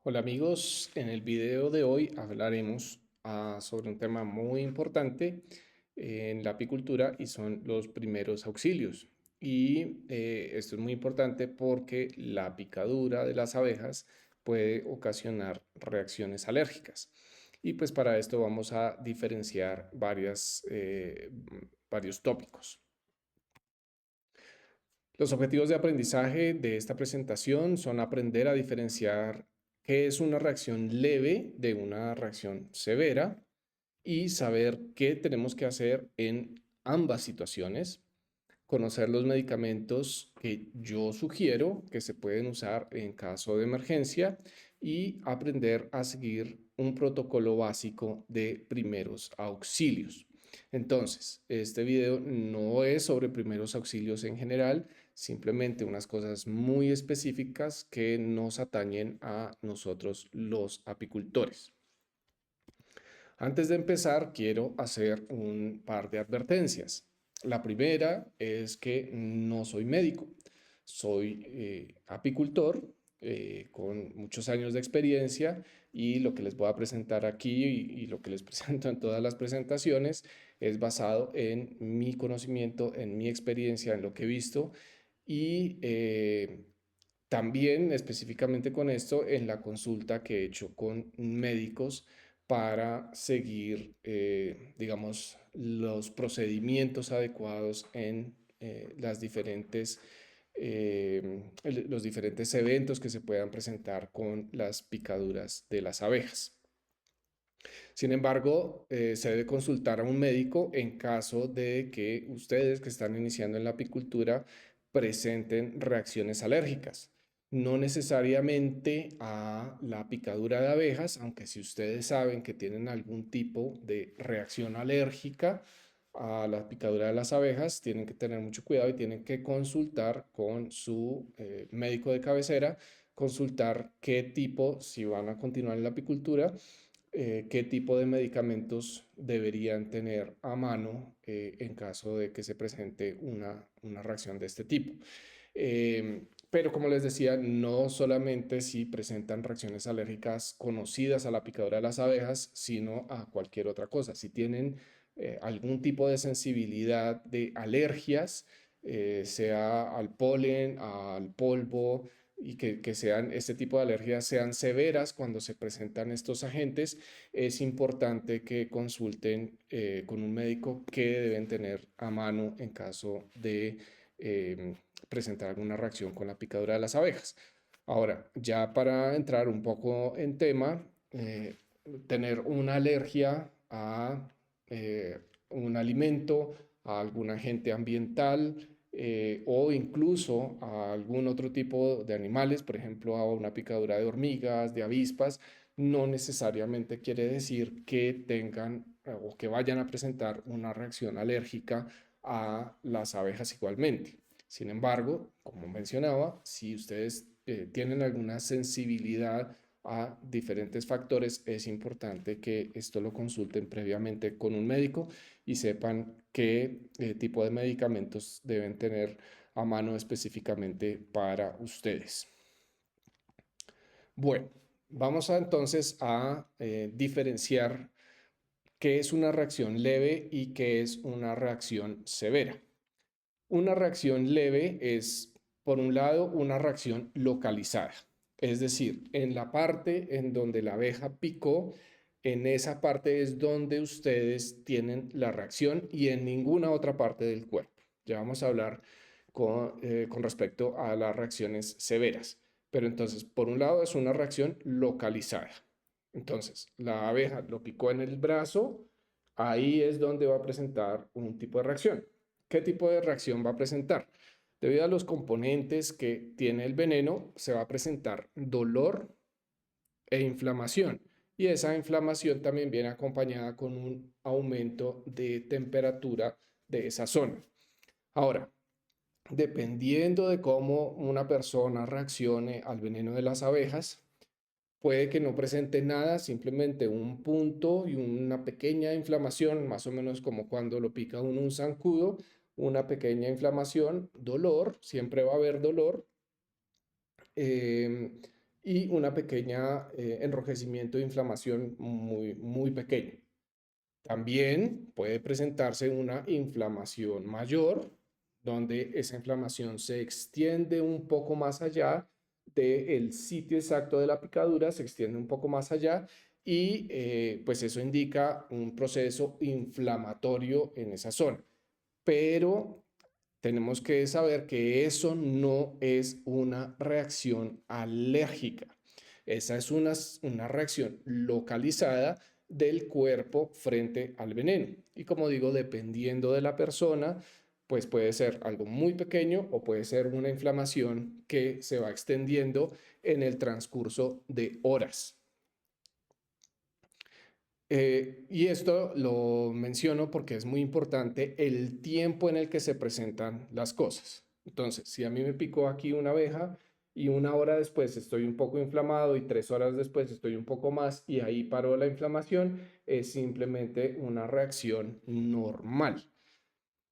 Hola amigos, en el video de hoy hablaremos sobre un tema muy importante en la apicultura y son los primeros auxilios. Esto es muy importante porque la picadura de las abejas puede ocasionar reacciones alérgicas. Y pues para esto vamos a diferenciar varios tópicos. Los objetivos de aprendizaje de esta presentación son aprender a diferenciar qué es una reacción leve de una reacción severa y saber qué tenemos que hacer en ambas situaciones, conocer los medicamentos que yo sugiero que se pueden usar en caso de emergencia y aprender a seguir un protocolo básico de primeros auxilios. Entonces, este video no es sobre primeros auxilios en general, simplemente unas cosas muy específicas que nos atañen a nosotros los apicultores. Antes de empezar, quiero hacer un par de advertencias. La primera es que no soy médico, soy apicultor con muchos años de experiencia y lo que les voy a presentar aquí y lo que les presento en todas las presentaciones es basado en mi conocimiento, en mi experiencia, en lo que he visto y también específicamente con esto en la consulta que he hecho con médicos para seguir, digamos, los procedimientos adecuados en los diferentes eventos que se puedan presentar con las picaduras de las abejas. Sin embargo, se debe consultar a un médico en caso de que ustedes que están iniciando en la apicultura presenten reacciones alérgicas. No necesariamente a la picadura de abejas, aunque si ustedes saben que tienen algún tipo de reacción alérgica a la picadura de las abejas, tienen que tener mucho cuidado y tienen que consultar con su médico de cabecera, consultar qué tipo, si van a continuar en la apicultura, qué tipo de medicamentos deberían tener a mano en caso de que se presente una reacción de este tipo. Pero como les decía, no solamente si presentan reacciones alérgicas conocidas a la picadura de las abejas, sino a cualquier otra cosa. Si tienen algún tipo de sensibilidad de alergias, sea al polen, al polvo, y que sean este tipo de alergias sean severas cuando se presentan estos agentes, es importante que consulten con un médico que deben tener a mano en caso de presentar alguna reacción con la picadura de las abejas. Ahora, ya para entrar un poco en tema, tener una alergia a un alimento, a algún agente ambiental, o incluso a algún otro tipo de animales, por ejemplo, a una picadura de hormigas, de avispas, no necesariamente quiere decir que tengan o que vayan a presentar una reacción alérgica a las abejas igualmente. Sin embargo, como mencionaba, si ustedes tienen alguna sensibilidad a diferentes factores, es importante que esto lo consulten previamente con un médico y sepan qué tipo de medicamentos deben tener a mano específicamente para ustedes. Bueno, vamos entonces a diferenciar qué es una reacción leve y qué es una reacción severa. Una reacción leve es, por un lado, una reacción localizada, es decir, en la parte en donde la abeja picó, en esa parte es donde ustedes tienen la reacción y en ninguna otra parte del cuerpo. Ya vamos a hablar con respecto a las reacciones severas. Pero entonces, por un lado, es una reacción localizada. Entonces, la abeja lo picó en el brazo, ahí es donde va a presentar un tipo de reacción. ¿Qué tipo de reacción va a presentar? Debido a los componentes que tiene el veneno, se va a presentar dolor e inflamación. Y esa inflamación también viene acompañada con un aumento de temperatura de esa zona. Ahora, dependiendo de cómo una persona reaccione al veneno de las abejas, puede que no presente nada, simplemente un punto y una pequeña inflamación, más o menos como cuando lo pica uno un zancudo, una pequeña inflamación, dolor, siempre va a haber dolor, eh, y una pequeña enrojecimiento de inflamación muy pequeño. También puede presentarse una inflamación mayor, donde esa inflamación se extiende un poco más allá del sitio exacto de la picadura, se extiende un poco más allá y pues eso indica un proceso inflamatorio en esa zona. Pero tenemos que saber que eso no es una reacción alérgica. Esa es una reacción localizada del cuerpo frente al veneno. Y como digo, dependiendo de la persona, pues puede ser algo muy pequeño o puede ser una inflamación que se va extendiendo en el transcurso de horas. Y esto lo menciono porque es muy importante el tiempo en el que se presentan las cosas. Entonces, si a mí me picó aquí una abeja y una hora después estoy un poco inflamado y 3 horas después estoy un poco más y ahí paró la inflamación, es simplemente una reacción normal.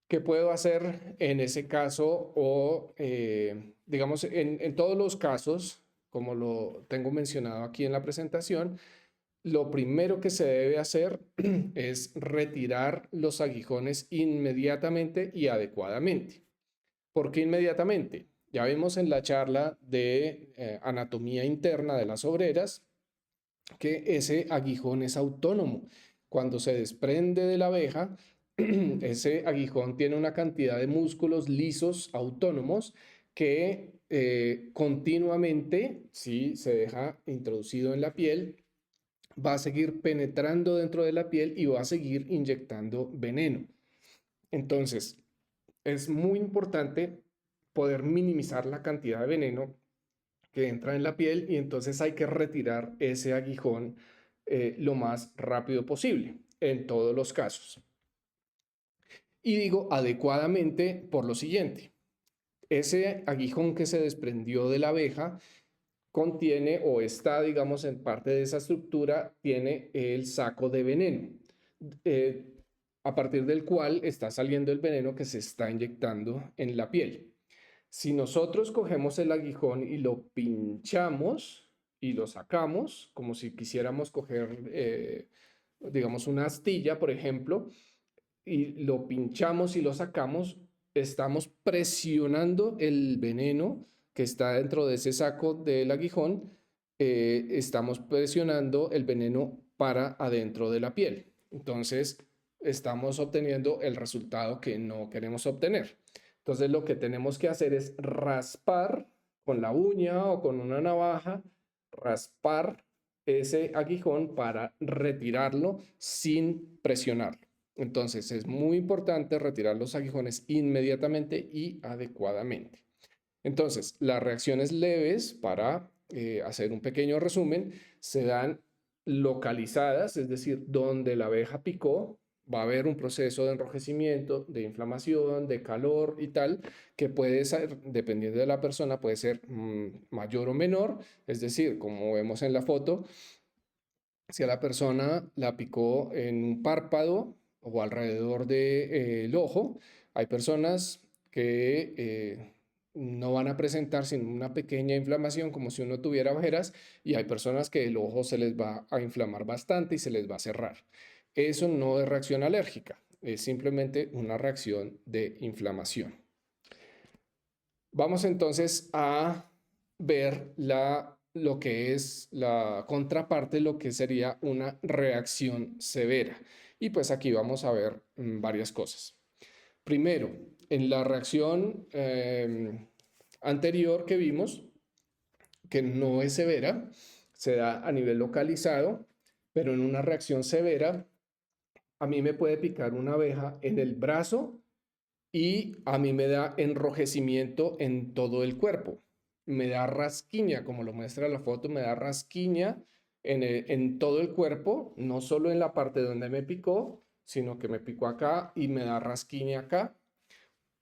¿Qué puedo hacer en ese caso? O, digamos, en todos los casos, como lo tengo mencionado aquí en la presentación, lo primero que se debe hacer es retirar los aguijones inmediatamente y adecuadamente. ¿Por qué inmediatamente? Ya vimos en la charla de anatomía interna de las obreras que ese aguijón es autónomo. Cuando se desprende de la abeja, ese aguijón tiene una cantidad de músculos lisos autónomos que continuamente, si se deja introducido en la piel, va a seguir penetrando dentro de la piel y va a seguir inyectando veneno. Entonces, es muy importante poder minimizar la cantidad de veneno que entra en la piel y entonces hay que retirar ese aguijón lo más rápido posible en todos los casos. Y digo adecuadamente por lo siguiente. Ese aguijón que se desprendió de la abeja contiene o está, digamos, en parte de esa estructura, tiene el saco de veneno, eh, a partir del cual está saliendo el veneno que se está inyectando en la piel. Si nosotros cogemos el aguijón y lo pinchamos y lo sacamos, como si quisiéramos coger, digamos, una astilla, por ejemplo, y lo pinchamos y lo sacamos, estamos presionando el veneno que está dentro de ese saco del aguijón, estamos presionando el veneno para adentro de la piel. Entonces, estamos obteniendo el resultado que no queremos obtener. Entonces, lo que tenemos que hacer es raspar con la uña o con una navaja, raspar ese aguijón para retirarlo sin presionarlo. Entonces es muy importante retirar los aguijones inmediatamente y adecuadamente. Entonces, las reacciones leves, para hacer un pequeño resumen, se dan localizadas, es decir, donde la abeja picó, va a haber un proceso de enrojecimiento, de inflamación, de calor y tal, que puede ser, dependiendo de la persona, puede ser mayor o menor, es decir, como vemos en la foto, si a la persona la picó en un párpado o alrededor del ojo, hay personas que no van a presentar sino una pequeña inflamación como si uno tuviera ojeras y hay personas que el ojo se les va a inflamar bastante y se les va a cerrar. Eso no es reacción alérgica, es simplemente una reacción de inflamación. Vamos entonces a ver lo que es la contraparte, lo que sería una reacción severa. Y pues aquí vamos a ver varias cosas. Primero, en la reacción anterior que vimos, que no es severa, se da a nivel localizado, pero en una reacción severa, a mí me puede picar una abeja en el brazo y a mí me da enrojecimiento en todo el cuerpo. Me da rasquiña, como lo muestra la foto, me da rasquiña en todo el cuerpo, no solo en la parte donde me picó, sino que me picó acá y me da rasquiña acá.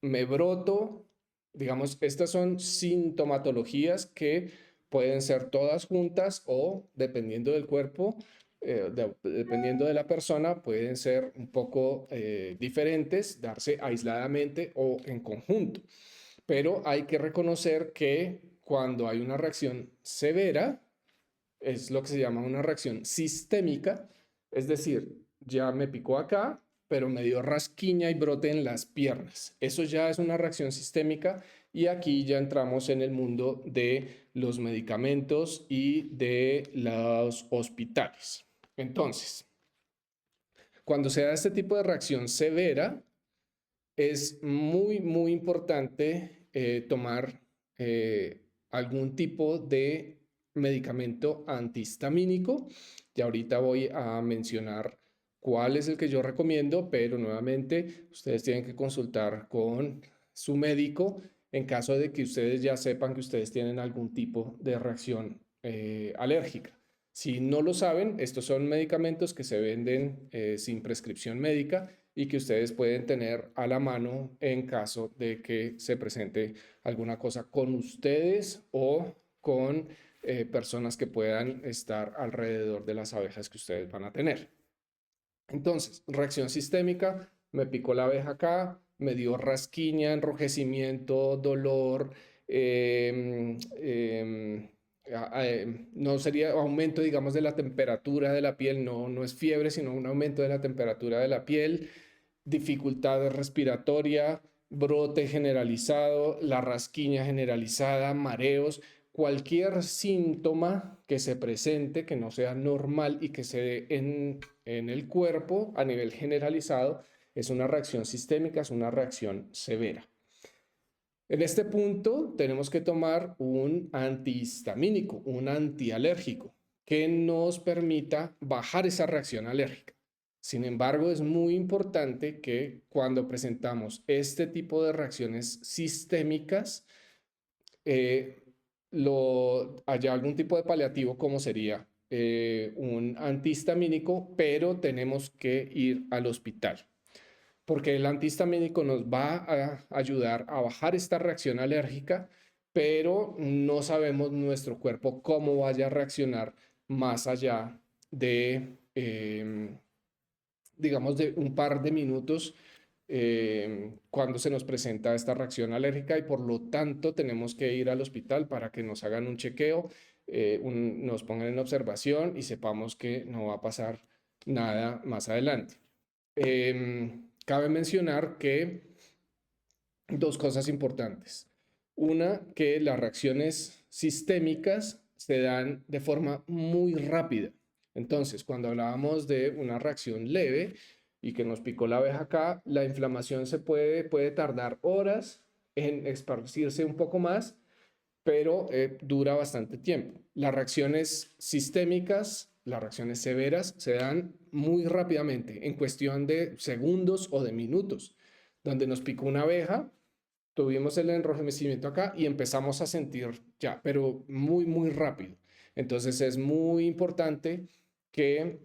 Me broto, digamos, estas son sintomatologías que pueden ser todas juntas o, dependiendo del cuerpo, dependiendo de la persona, pueden ser un poco diferentes, darse aisladamente o en conjunto. Pero hay que reconocer que cuando hay una reacción severa, es lo que se llama una reacción sistémica, es decir, ya me picó acá, pero me dio rasquiña y brote en las piernas. Eso ya es una reacción sistémica y aquí ya entramos en el mundo de los medicamentos y de los hospitales. Entonces, cuando se da este tipo de reacción severa, es muy importante tomar algún tipo de medicamento antihistamínico. Y ahorita voy a mencionar cuál es el que yo recomiendo, pero nuevamente ustedes tienen que consultar con su médico en caso de que ustedes ya sepan que ustedes tienen algún tipo de reacción alérgica. Si no lo saben, estos son medicamentos que se venden sin prescripción médica y que ustedes pueden tener a la mano en caso de que se presente alguna cosa con ustedes o con personas que puedan estar alrededor de las abejas que ustedes van a tener. Entonces, reacción sistémica, me picó la abeja acá, me dio rasquiña, enrojecimiento, dolor, no sería aumento, digamos, de la temperatura de la piel, no es fiebre, sino un aumento de la temperatura de la piel, dificultad respiratoria, brote generalizado, la rasquiña generalizada, mareos, cualquier síntoma que se presente que no sea normal y que se dé en el cuerpo a nivel generalizado, es una reacción sistémica, es una reacción severa. En este punto tenemos que tomar un antihistamínico, un antialérgico, que nos permita bajar esa reacción alérgica. Sin embargo, es muy importante que cuando presentamos este tipo de reacciones sistémicas, haya algún tipo de paliativo como sería un antihistamínico, pero tenemos que ir al hospital porque el antihistamínico nos va a ayudar a bajar esta reacción alérgica, pero no sabemos nuestro cuerpo cómo vaya a reaccionar más allá de, digamos, de un par de minutos cuando se nos presenta esta reacción alérgica y por lo tanto tenemos que ir al hospital para que nos hagan un chequeo, nos pongan en observación y sepamos que no va a pasar nada más adelante. Cabe mencionar que dos cosas importantes. Una, que las reacciones sistémicas se dan de forma muy rápida. Entonces, cuando hablábamos de una reacción leve y que nos picó la abeja acá, la inflamación puede tardar horas en esparcirse un poco más, pero dura bastante tiempo. Las reacciones sistémicas, las reacciones severas, se dan muy rápidamente, en cuestión de segundos o de minutos, donde nos picó una abeja, tuvimos el enrojecimiento acá y empezamos a sentir ya, pero muy rápido. Entonces es muy importante que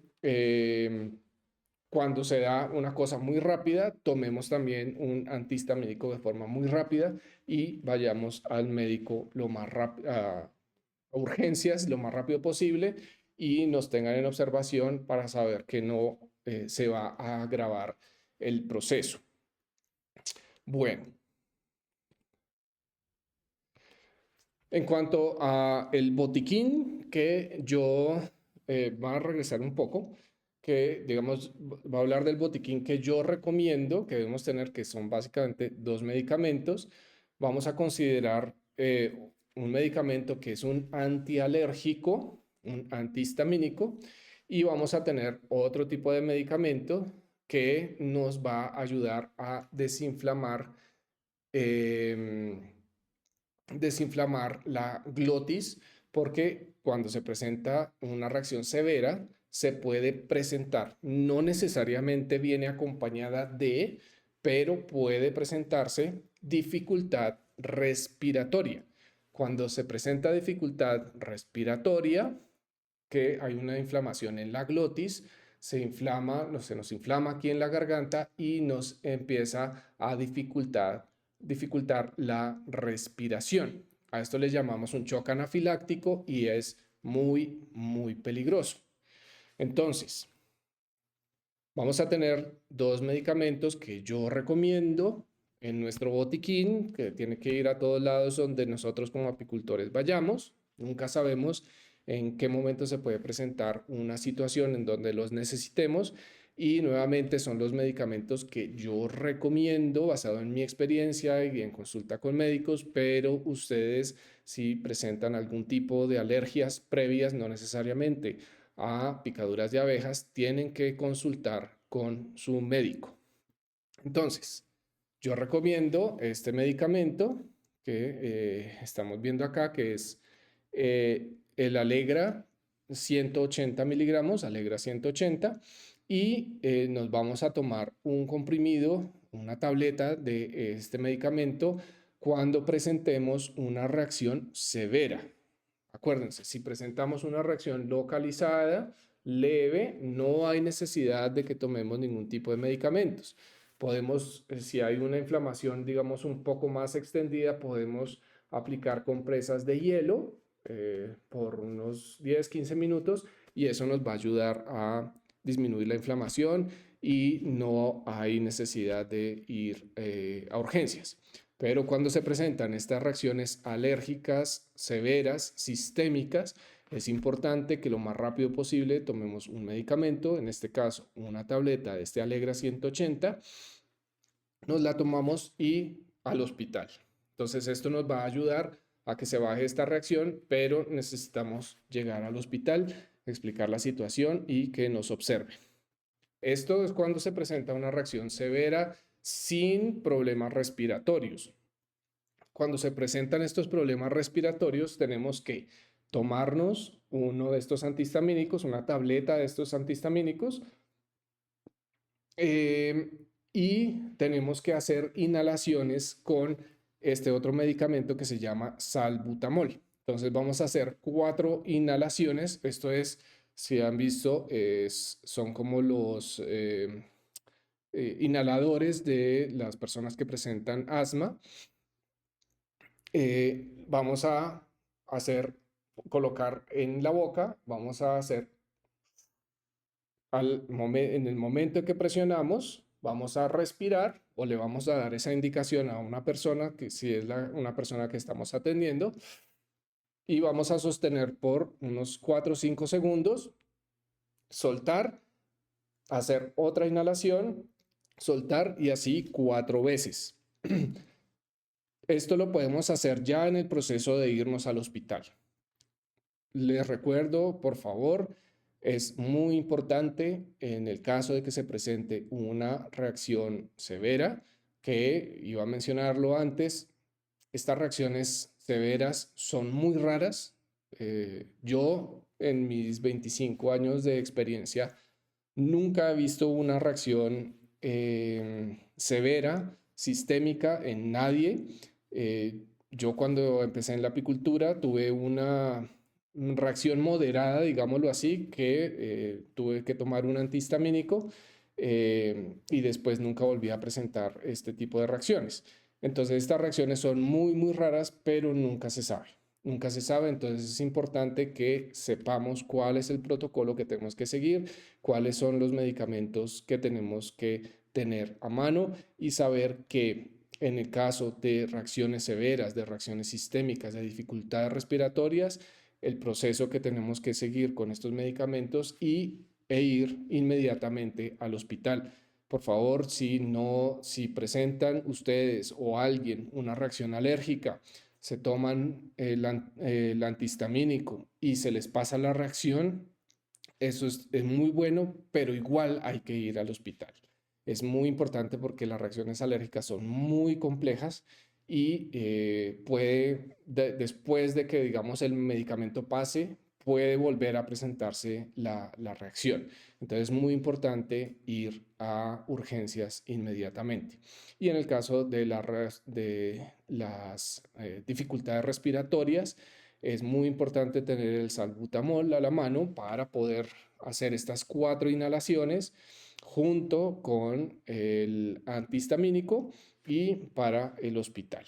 cuando se da una cosa muy rápida, tomemos también un antihistamínico de forma muy rápida y vayamos al médico lo más rápido, a urgencias lo más rápido posible y nos tengan en observación para saber que no se va a agravar el proceso. Bueno, en cuanto a el botiquín que yo va a regresar un poco, que digamos va a hablar del botiquín que yo recomiendo que debemos tener, que son básicamente dos medicamentos. Vamos a considerar un medicamento que es un antialérgico, un antihistamínico, y vamos a tener otro tipo de medicamento que nos va a ayudar a desinflamar la glotis, porque cuando se presenta una reacción severa, se puede presentar, no necesariamente viene acompañada de, pero puede presentarse dificultad respiratoria. Cuando se presenta dificultad respiratoria, que hay una inflamación en la glotis, se inflama, se nos inflama aquí en la garganta y nos empieza a dificultar la respiración. A esto le llamamos un shock anafiláctico y es muy peligroso. Entonces, vamos a tener dos medicamentos que yo recomiendo en nuestro botiquín, que tiene que ir a todos lados donde nosotros como apicultores vayamos. Nunca sabemos en qué momento se puede presentar una situación en donde los necesitemos. Y nuevamente son los medicamentos que yo recomiendo basado en mi experiencia y en consulta con médicos, pero ustedes si presentan algún tipo de alergias previas, no necesariamente a picaduras de abejas, tienen que consultar con su médico. Entonces, yo recomiendo este medicamento que estamos viendo acá, que es el Alegra 180 miligramos, Alegra 180, y nos vamos a tomar un comprimido, una tableta de este medicamento cuando presentemos una reacción severa. Acuérdense, si presentamos una reacción localizada, leve, no hay necesidad de que tomemos ningún tipo de medicamentos. Podemos, si hay una inflamación, digamos, un poco más extendida, podemos aplicar compresas de hielo por unos 10-15 minutos y eso nos va a ayudar a disminuir la inflamación y no hay necesidad de ir a urgencias. Pero cuando se presentan estas reacciones alérgicas severas, sistémicas, es importante que lo más rápido posible tomemos un medicamento, en este caso una tableta de este Alegra 180, nos la tomamos y al hospital. Entonces esto nos va a ayudar a que se baje esta reacción, pero necesitamos llegar al hospital, explicar la situación y que nos observen. Esto es cuando se presenta una reacción severa sin problemas respiratorios. Cuando se presentan estos problemas respiratorios, tenemos que tomarnos uno de estos antihistamínicos, una tableta de estos antihistamínicos, y tenemos que hacer inhalaciones con este otro medicamento que se llama salbutamol. Entonces vamos a hacer 4 inhalaciones. Esto es, si han visto, son como los inhaladores de las personas que presentan asma. Vamos a colocar en la boca, vamos a hacer en el momento que presionamos, vamos a respirar o le vamos a dar esa indicación a una persona, que si es una persona que estamos atendiendo, y vamos a sostener por unos 4 o 5 segundos, soltar, hacer otra inhalación, soltar y así 4 veces. Esto lo podemos hacer ya en el proceso de irnos al hospital. Les recuerdo, por favor, es muy importante en el caso de que se presente una reacción severa, que iba a mencionarlo antes, estas reacciones severas son muy raras. Yo, en mis 25 años de experiencia, nunca he visto una reacción severa, sistémica en nadie. Yo cuando empecé en la apicultura tuve una reacción moderada, digámoslo así, que tuve que tomar un antihistamínico y después nunca volví a presentar este tipo de reacciones. Entonces estas reacciones son muy, muy raras, pero nunca se sabe. Nunca se sabe, entonces es importante que sepamos cuál es el protocolo que tenemos que seguir, cuáles son los medicamentos que tenemos que tener a mano y saber que en el caso de reacciones severas, de reacciones sistémicas, de dificultades respiratorias, el proceso que tenemos que seguir con estos medicamentos e ir inmediatamente al hospital. Por favor, si presentan ustedes o alguien una reacción alérgica, se toman el antihistamínico y se les pasa la reacción, eso es muy bueno, pero igual hay que ir al hospital. Es muy importante porque las reacciones alérgicas son muy complejas y después de que, digamos, el medicamento pase, puede volver a presentarse la reacción. Entonces es muy importante ir a urgencias inmediatamente. Y en el caso de las dificultades respiratorias, es muy importante tener el salbutamol a la mano para poder hacer estas 4 inhalaciones junto con el antihistamínico y para el hospital.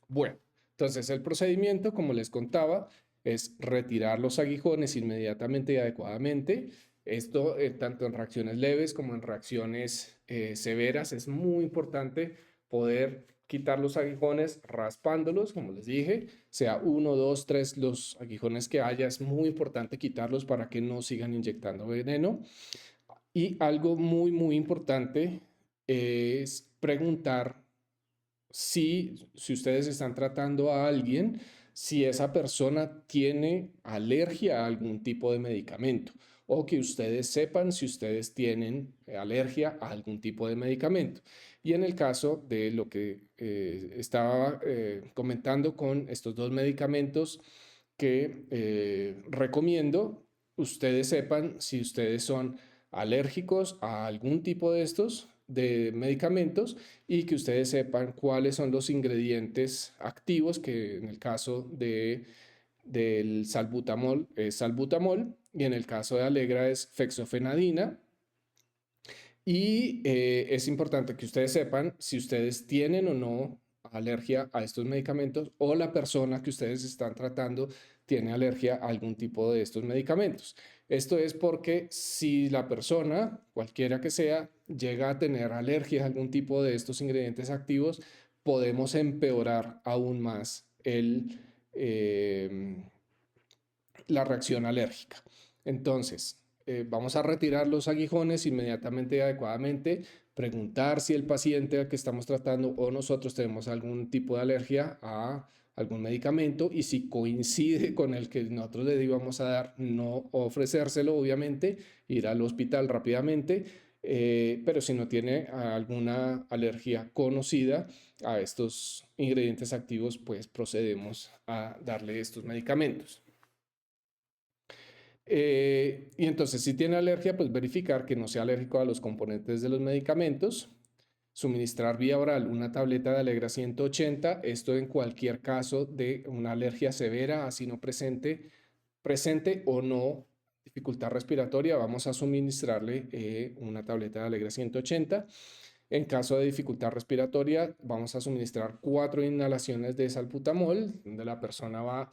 Bueno, entonces el procedimiento, como les contaba, es retirar los aguijones inmediatamente y adecuadamente. Esto, tanto en reacciones leves como en reacciones severas, es muy importante poder quitar los aguijones raspándolos, como les dije, sea uno, dos, tres, los aguijones que haya, es muy importante quitarlos para que no sigan inyectando veneno. Y algo muy, muy importante es preguntar si ustedes están tratando a alguien, si esa persona tiene alergia a algún tipo de medicamento o que ustedes sepan si ustedes tienen alergia a algún tipo de medicamento. Y en el caso de lo que estaba comentando con estos dos medicamentos que recomiendo, ustedes sepan si ustedes son alérgicos a algún tipo de estos de medicamentos y que ustedes sepan cuáles son los ingredientes activos, que en el caso del salbutamol es salbutamol y en el caso de Alegra es fexofenadina. Y es importante que ustedes sepan si ustedes tienen o no alergia a estos medicamentos o la persona que ustedes están tratando tiene alergia a algún tipo de estos medicamentos. Esto es porque si la persona, cualquiera que sea, llega a tener alergia a algún tipo de estos ingredientes activos, podemos empeorar aún más la reacción alérgica. Entonces, vamos a retirar los aguijones inmediatamente y adecuadamente, preguntar si el paciente al que estamos tratando o nosotros tenemos algún tipo de alergia a algún medicamento y si coincide con el que nosotros le íbamos a dar, no ofrecérselo, obviamente, ir al hospital rápidamente, pero si no tiene alguna alergia conocida a estos ingredientes activos, pues procedemos a darle estos medicamentos. Y entonces, si tiene alergia, pues verificar que no sea alérgico a los componentes de los medicamentos. Suministrar vía oral una tableta de Alegra 180, esto en cualquier caso de una alergia severa, así no presente o no dificultad respiratoria, vamos a suministrarle una tableta de Alegra 180. En caso de dificultad respiratoria, vamos a suministrar 4 inhalaciones de salbutamol, donde la persona va a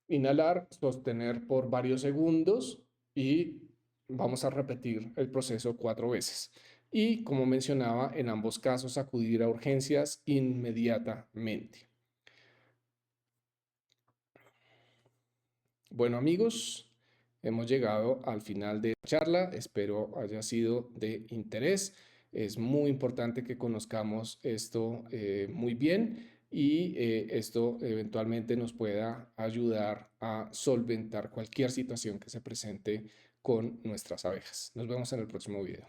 inhalar, sostener por varios segundos y vamos a repetir el proceso 4 veces. Y como mencionaba, en ambos casos acudir a urgencias inmediatamente. Bueno, amigos, hemos llegado al final de la charla. Espero haya sido de interés. Es muy importante que conozcamos esto muy bien y esto eventualmente nos pueda ayudar a solventar cualquier situación que se presente con nuestras abejas. Nos vemos en el próximo video.